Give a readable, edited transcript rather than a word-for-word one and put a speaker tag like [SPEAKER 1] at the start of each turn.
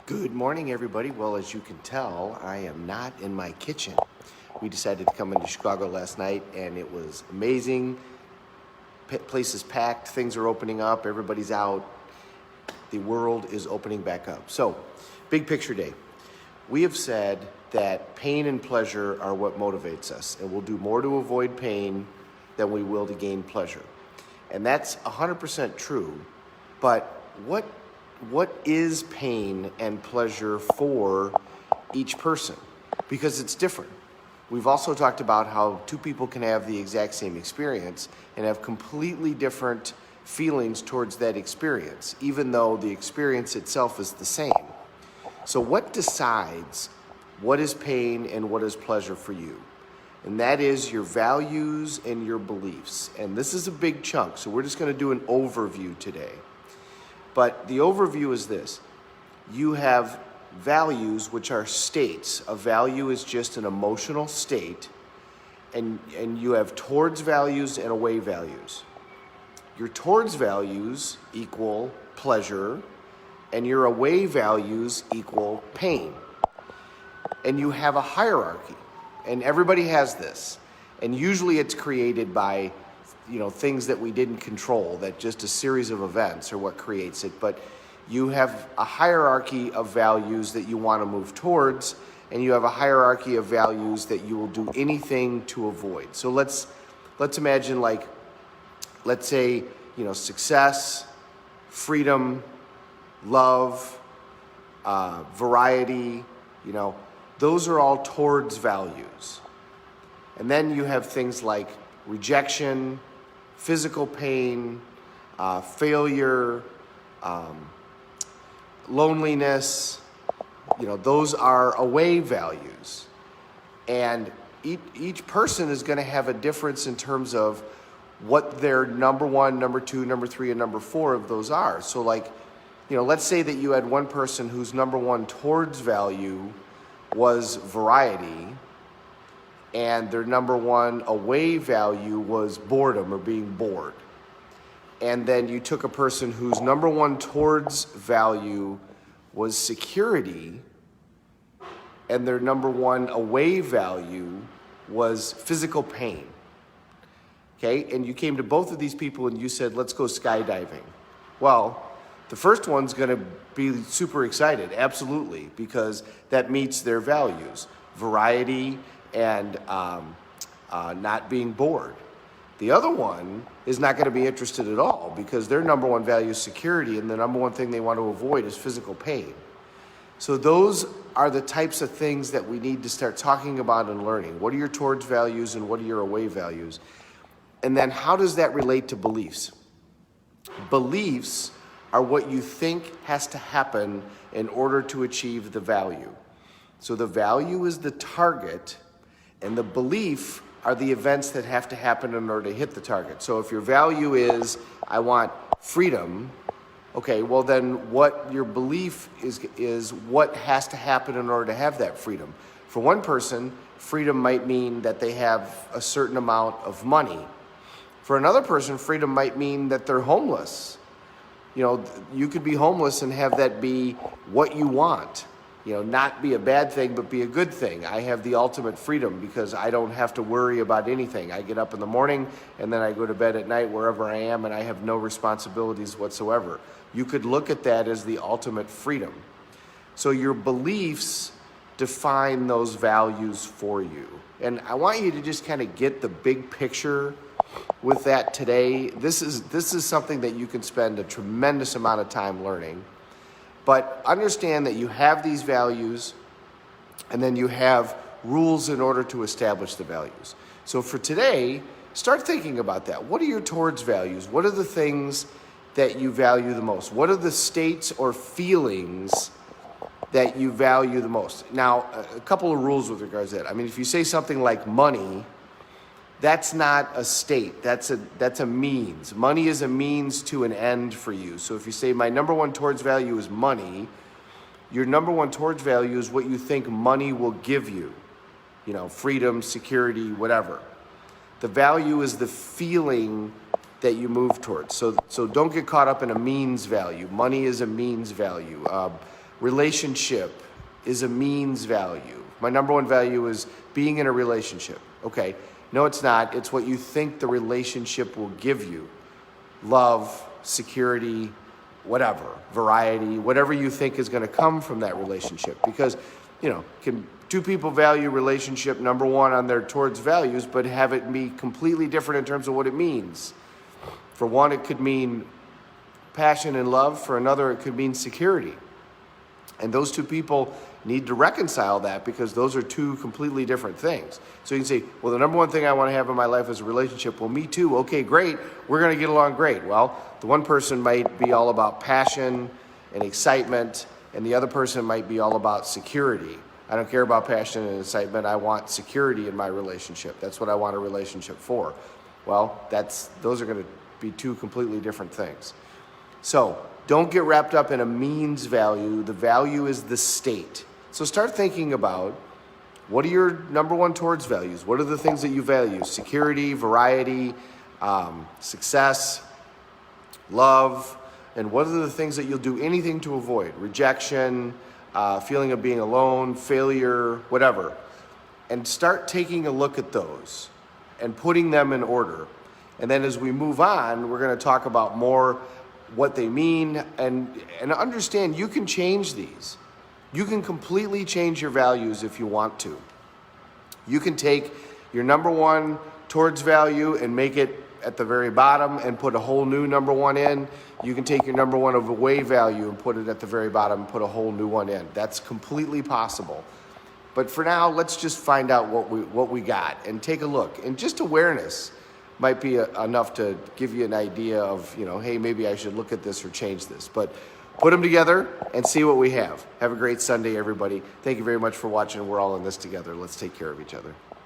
[SPEAKER 1] Good morning, everybody. Well, as you can tell, I am not in my kitchen. We decided to come into Chicago last night, and it was amazing. Place is packed, things are opening up, everybody's out. The world is opening back up. So, big picture day. We have said that pain and pleasure are what motivates us, and we'll do more to avoid pain than we will to gain pleasure. And that's 100% true, but what is pain and pleasure for each person? Because it's different. We've also talked about how two people can have the exact same experience and have completely different feelings towards that experience, even though the experience itself is the same. So what decides what is pain and what is pleasure for you? And that is your values and your beliefs. And this is a big chunk, so we're just going to do an overview today. But the overview is this. You have values, which are states. A value is just an emotional state, and you have towards values and away values. Your towards values equal pleasure, and your away values equal pain. And you have a hierarchy, and everybody has this. And usually it's created by things that we didn't control, that just a series of events are what creates it. But you have a hierarchy of values that you want to move towards, and you have a hierarchy of values that you will do anything to avoid. So let's imagine, let's say, success, freedom, love, variety, those are all towards values. And then you have things like rejection, physical pain, failure, loneliness, those are away values. And each person is going to have a difference in terms of what their number one, number two, number three, and number four of those are. So let's say that you had one person whose number one towards value was variety, and their number one away value was boredom or being bored. And then you took a person whose number one towards value was security, and their number one away value was physical pain. Okay, and you came to both of these people and you said, let's go skydiving. Well, the first one's gonna be super excited, absolutely, because that meets their values. Variety and not being bored. The other one is not going to be interested at all because their number one value is security, and the number one thing they want to avoid is physical pain. So those are the types of things that we need to start talking about and learning. What are your towards values and what are your away values? And then how does that relate to beliefs? Beliefs are what you think has to happen in order to achieve the value. So the value is the target, and the belief are the events that have to happen in order to hit the target. So if your value is, I want freedom, okay, well then what your belief is what has to happen in order to have that freedom. For one person, freedom might mean that they have a certain amount of money. For another person, freedom might mean that they're homeless. You could be homeless and have that be what you want. Not be a bad thing, but be a good thing. I have the ultimate freedom because I don't have to worry about anything. I get up in the morning and then I go to bed at night wherever I am, and I have no responsibilities whatsoever. You could look at that as the ultimate freedom. So your beliefs define those values for you. And I want you to just kind of get the big picture with that today. This is something that you can spend a tremendous amount of time learning. But understand that you have these values, and then you have rules in order to establish the values. So for today, start thinking about that. What are your towards values? What are the things that you value the most? What are the states or feelings that you value the most? Now, a couple of rules with regards to that. I mean, if you say something like money, that's not a state, that's a means. Money is a means to an end for you. So if you say my number one towards value is money, your number one towards value is what you think money will give you. Freedom, security, whatever. The value is the feeling that you move towards. So don't get caught up in a means value. Money is a means value. Relationship is a means value. My number one value is being in a relationship. Okay, no, it's not. It's what you think the relationship will give you. Love, security, whatever, variety, whatever you think is going to come from that relationship. Because, can two people value relationship number one on their towards values, but have it be completely different in terms of what it means? For one, it could mean passion and love. For another, it could mean security. And those two people need to reconcile that, because those are two completely different things. So you can say, well, the number one thing I want to have in my life is a relationship. Well, me too. Okay, great. We're going to get along great. Well, the one person might be all about passion and excitement, and the other person might be all about security. I don't care about passion and excitement. I want security in my relationship. That's what I want a relationship for. Well, those are going to be two completely different things. So don't get wrapped up in a means value. The value is the state. So start thinking about, what are your number one towards values? What are the things that you value? Security, variety, success, love, and what are the things that you'll do anything to avoid? Rejection, feeling of being alone, failure, whatever. And start taking a look at those and putting them in order. And then as we move on, we're going to talk about more what they mean, and understand you can change these. You can completely change your values if you want to. You can take your number one towards value and make it at the very bottom and put a whole new number one in. You can take your number one of away value and put it at the very bottom and put a whole new one in. That's completely possible. But for now, let's just find out what we got and take a look. And just awareness might be enough to give you an idea of, hey, maybe I should look at this or change this. But put them together and see what we have. Have a great Sunday, everybody. Thank you very much for watching. We're all in this together. Let's take care of each other.